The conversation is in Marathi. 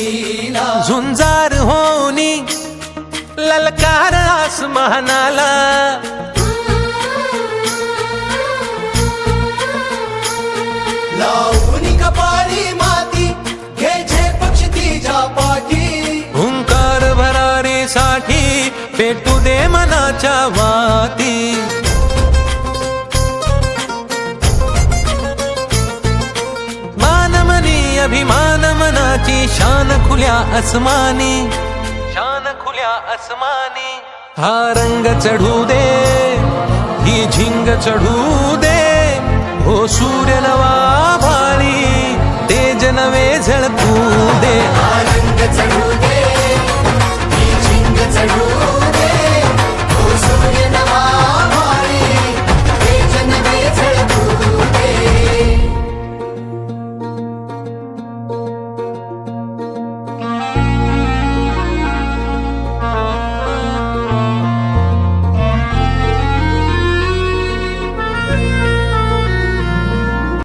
लीला झुंजार होनी ललकार आसमानाला लावून कपाळी माती घे पक्ष तिच्या पाठी हुंकार भरारीसाठी पेटू दे मनाच्या वाती मानमनी अभिमान मनाची शान खुल्या आसमानी शान खुल्या आसमानी हा रंग चढू दे ही झिंग चढू दे हो सूर्य